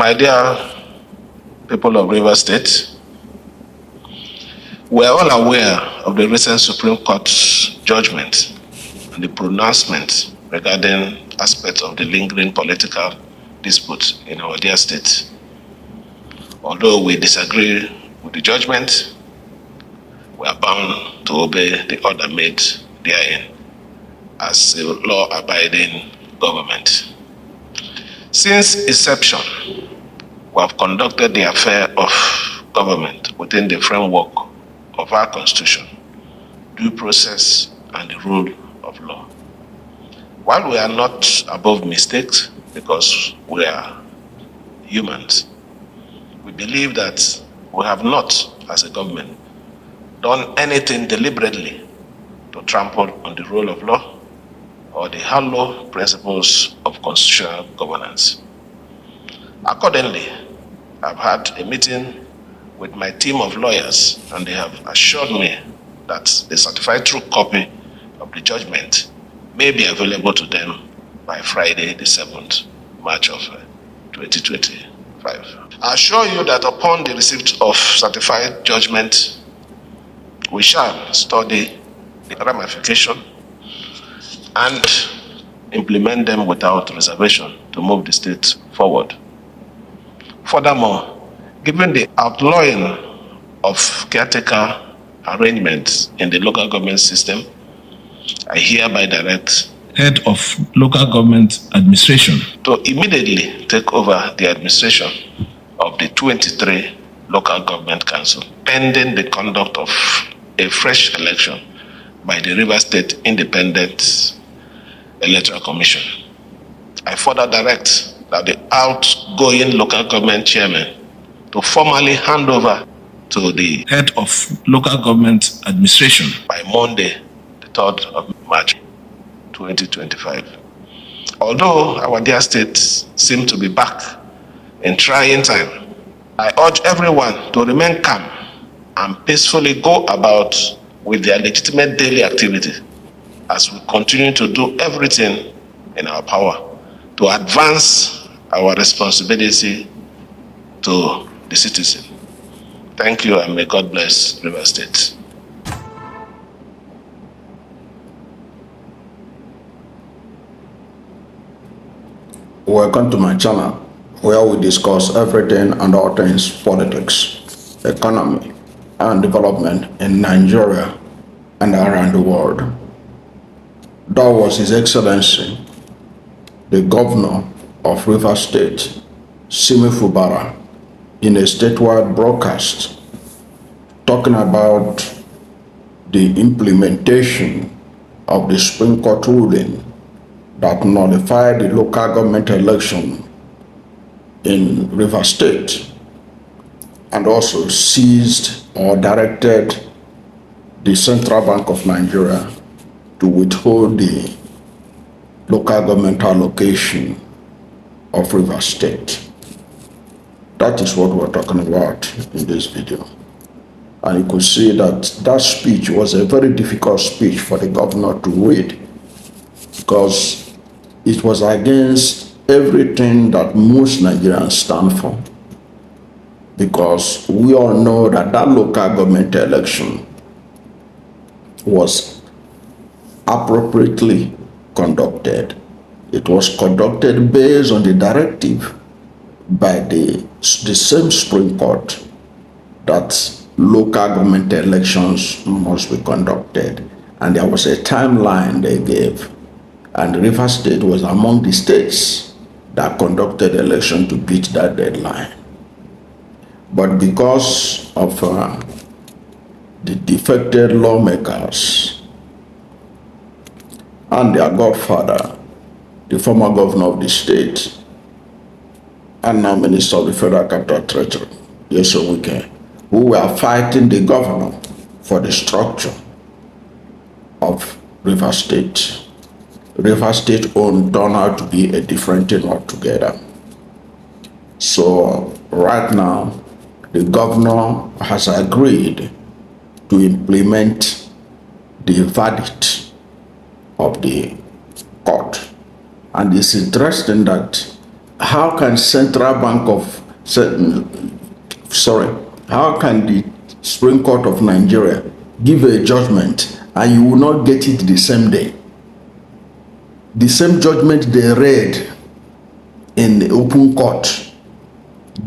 My dear people of Rivers State, we are all aware of the recent Supreme Court judgment and the pronouncement regarding aspects of the lingering political dispute in our dear state. Although we disagree with the judgment, we are bound to obey the order made therein as a law-abiding government. Since inception, we have conducted the affair of government within the framework of our Constitution, due process, and the rule of law. While we are not above mistakes, because we are humans, we believe that we have not, as a government, done anything deliberately to trample on the rule of law or the hallowed principles of constitutional governance. Accordingly, I've had a meeting with my team of lawyers, and they have assured me that the certified true copy of the judgment may be available to them by Friday, the 7th March of 2025. I assure you that upon the receipt of certified judgment, we shall study the ramification and implement them without reservation to move the state forward. Furthermore, given the outlawing of caretaker arrangements in the local government system, I hereby direct Head of Local Government Administration to immediately take over the administration of the 23 local government council, pending the conduct of a fresh election by the Rivers State Independent Electoral Commission. I further direct that the outgoing local government chairman to formally hand over to the Head of Local Government Administration by Monday, the 3rd of March 2025. Although our dear state seems to be back in trying time, I urge everyone to remain calm and peacefully go about with their legitimate daily activity as we continue to do everything in our power to advance our responsibility to the citizen. Thank you, and may God bless Rivers State. Welcome to my channel, where we discuss everything and all things politics, economy, and development in Nigeria and around the world. That was His Excellency, the Governor of Rivers State, Simi Fubara, in a statewide broadcast, talking about the implementation of the Supreme Court ruling that nullified the local government election in Rivers State, and also seized or directed the Central Bank of Nigeria to withhold the local government allocation of Rivers State. That is what we're talking about in this video. And you could see that that speech was a very difficult speech for the governor to read, because it was against everything that most Nigerians stand for. Because we all know that that local government election was appropriately conducted. It was conducted based on the directive by the same Supreme Court that local government elections must be conducted. And there was a timeline they gave. And Rivers State was among the states that conducted election to beat that deadline. But because of the defected lawmakers and their godfather, the former governor of the state, and now Minister of the Federal Capital Treasury, Nyesom Wike, who were fighting the governor for the structure of Rivers State. Rivers State own turned out to be a different thing altogether. So right now, the governor has agreed to implement the verdict of the court. And it's interesting that how can Central Bank of sorry, how can the Supreme Court of Nigeria give a judgment and you will not get it the same day? The same judgment they read in the open court,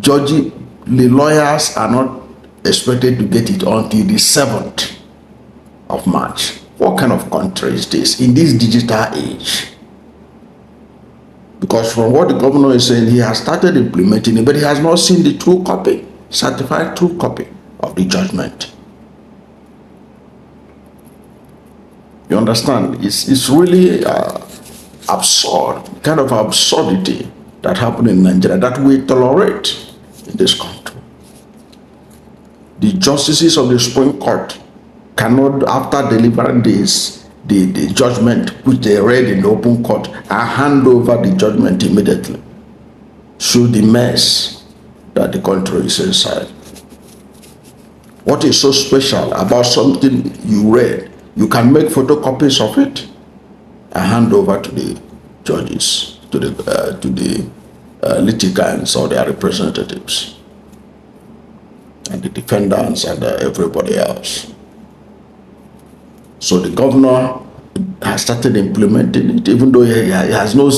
the lawyers are not expected to get it until the 7th of March. What kind of country is this in this digital age? Because from what the governor is saying, he has started implementing it, but he has not seen the true copy, certified true copy of the judgment. You understand? It's really absurd, kind of absurdity that happened in Nigeria that we tolerate in this country. The justices of the Supreme Court cannot, after delivering this, the judgment which they read in the open court, and hand over the judgment immediately. Show the mess that the country is inside. What is so special about something you read? You can make photocopies of it and hand over to the judges, to the litigants or their representatives, and the defendants and everybody else. So the governor has started implementing it, even though he has no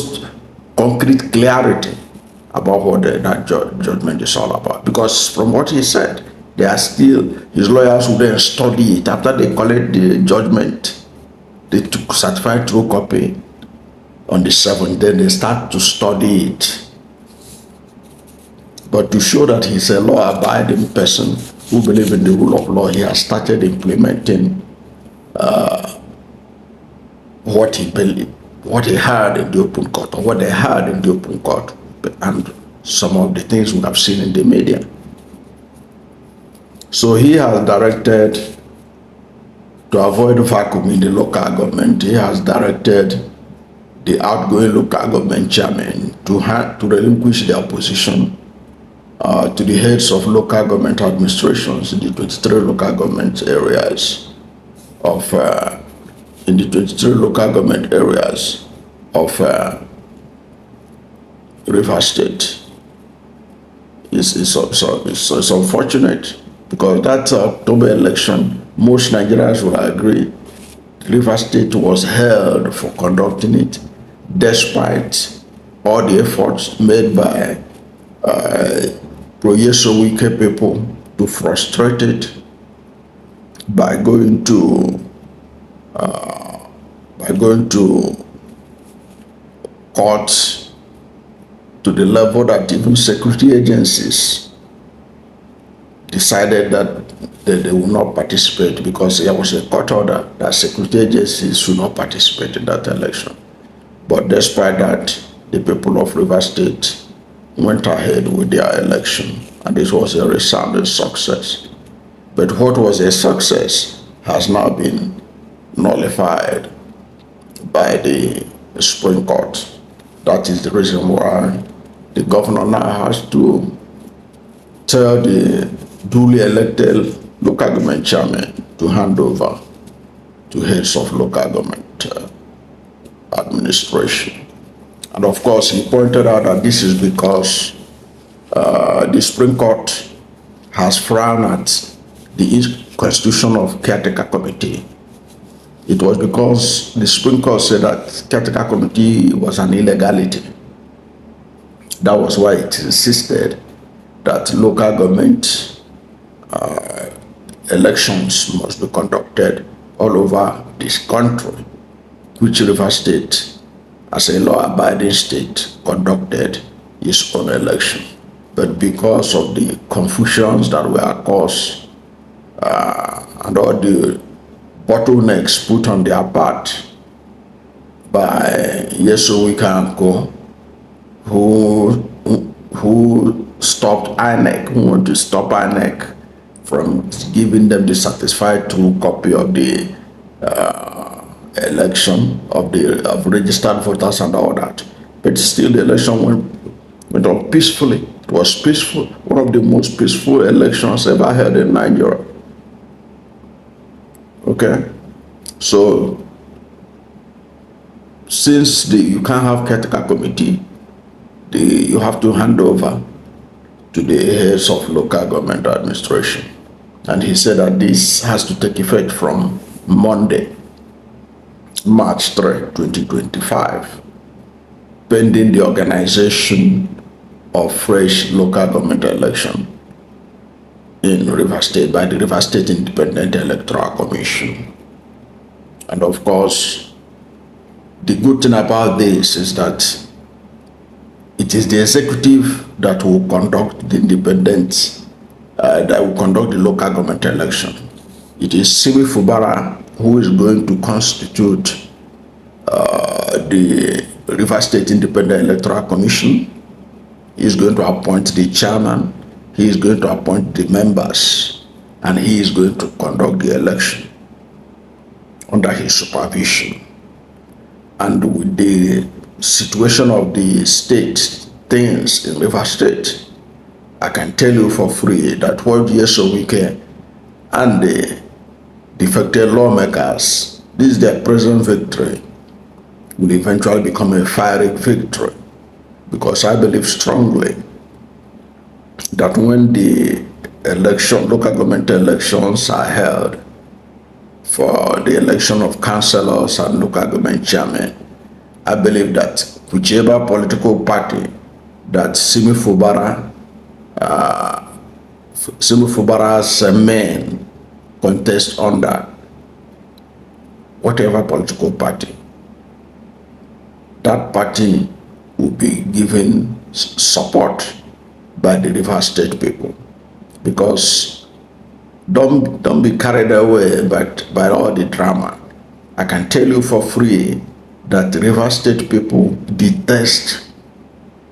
concrete clarity about what that judgment is all about. Because from what he said, they are still, his lawyers will then study it. After they collect the judgment, they took certified true copy on the 7th, then they start to study it. But to show that he's a law-abiding person who believes in the rule of law, he has started implementing what he believed, what he heard in the open court, or what they heard in the open court, and some of the things we have seen in the media. So he has directed, to avoid vacuum in the local government, he has directed the outgoing local government chairman to relinquish their position to the heads of local government administrations in the 23 local government areas of Rivers State. It's unfortunate because that October election, most Nigerians will agree Rivers State was held for conducting it, despite all the efforts made by Nyesom Wike people to frustrate it by going to court to the level that even security agencies decided that they will not participate because there was a court order that security agencies should not participate in that election. But despite that, the people of Rivers State went ahead with their election, and this was a resounding success. But what was a success has now been nullified by the Supreme Court. That is the reason why the governor now has to tell the duly elected local government chairman to hand over to heads of local government administration. And of course, he pointed out that this is because the Supreme Court has frowned at the constitution of caretaker committee. It was because the Supreme Court said that caretaker committee was an illegality. That was why it insisted that local government elections must be conducted all over this country, which Rivers State, as a law-abiding state, conducted its own election. But because of the confusions that were caused and all the bottlenecks put on their part by Nyesom Wike and co, who stopped INEC, who want to stop INEC from giving them the satisfied true copy of the election of registered voters and all that. But still the election went on peacefully. It was peaceful, one of the most peaceful elections ever held in Nigeria. Okay, so since you can't have caretaker committee, you have to hand over to the heads of local government administration. And he said that this has to take effect from Monday, March 3, 2025, pending the organization of fresh local government election in Rivers State by the Rivers State Independent Electoral Commission. And of course, the good thing about this is that it is the executive that will conduct the that will conduct the local government election. It is Simi Fubara who is going to constitute the Rivers State Independent Electoral Commission. He is going to appoint the chairman, he is going to appoint the members, and he is going to conduct the election under his supervision. And with the situation of the state things in Rivers State, I can tell you for free that what Nyesom Wike and the defected lawmakers, this is their present victory, will eventually become a fiery victory. Because I believe strongly that when the local government elections are held for the election of councillors and local government chairmen, I believe that whichever political party that Simi Fubara's men contest under, whatever political party, that party will be given support by the Rivers State people. Because don't be carried away by all the drama. I can tell you for free that Rivers State people detest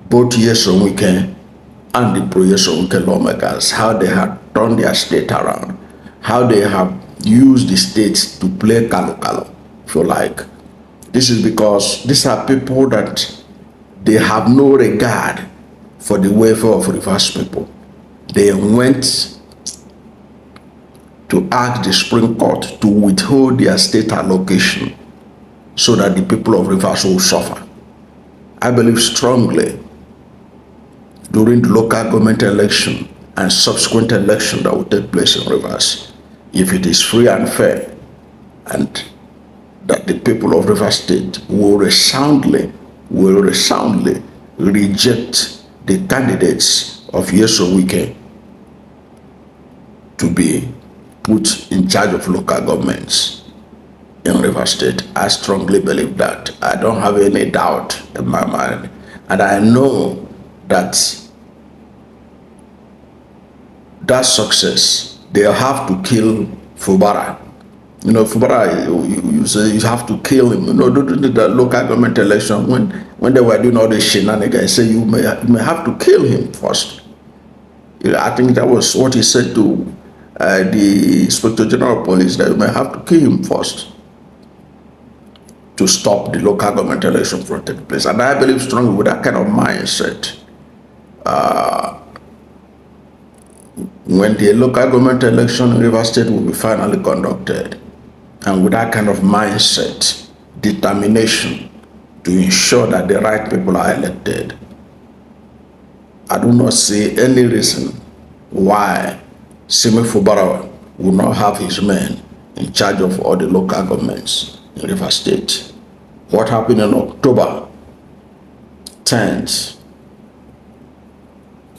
both Nyesom Wike and the pro-Nyesom Wike lawmakers, how they have turned their state around, how they have used the states to play kalo, if you like. This is because these are people that they have no regard for the welfare of Rivers people. They went to ask the Supreme Court to withhold their state allocation so that the people of Rivers will suffer. I believe strongly during the local government election and subsequent election that will take place in Rivers, if it is free and fair, and that the people of Rivers State will resoundly reject the candidates of Nyesom Wike to be put in charge of local governments in Rivers State. I strongly believe that. I don't have any doubt in my mind. And I know that success, they'll have to kill Fubara. You know, Fubara, you say you have to kill him. You know, during the local government election, when they were doing all the shenanigans, say you may have to kill him first. I think that was what he said to the Inspector General of Police, that you may have to kill him first to stop the local government election from taking place. And I believe strongly with that kind of mindset, when the local government election in Rivers State will be finally conducted, and with that kind of mindset, determination to ensure that the right people are elected, I do not see any reason why Simi Fubara will not have his men in charge of all the local governments in Rivers State. What happened in October 10th?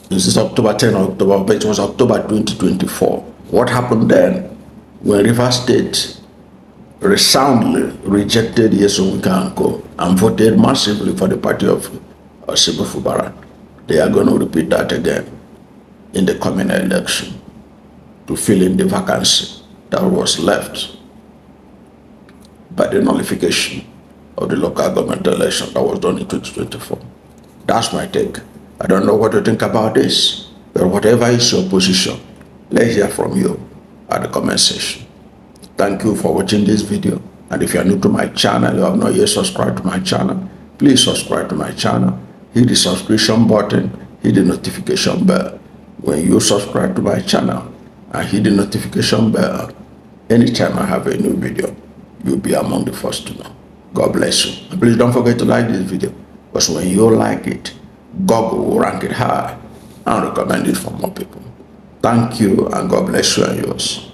This is October 10 or October, but it was October 2024. What happened then when Rivers State resoundly rejected Nyesom Wike and voted massively for the party of Simi Fubara? They are going to repeat that again in the coming election to fill in the vacancy that was left by the nullification of the local government election that was done in 2024. That's my take. I don't know what you think about this, but whatever is your position, let's hear from you at the comment section. Thank you for watching this video. And if you are new to my channel, you have not yet subscribed to my channel, please subscribe to my channel. Hit the subscription button, hit the notification bell. When you subscribe to my channel and hit the notification bell, anytime I have a new video, you'll be among the first to know. God bless you. And please don't forget to like this video, because when you like it, God will rank it high and recommend it for more people. Thank you, and God bless you and yours.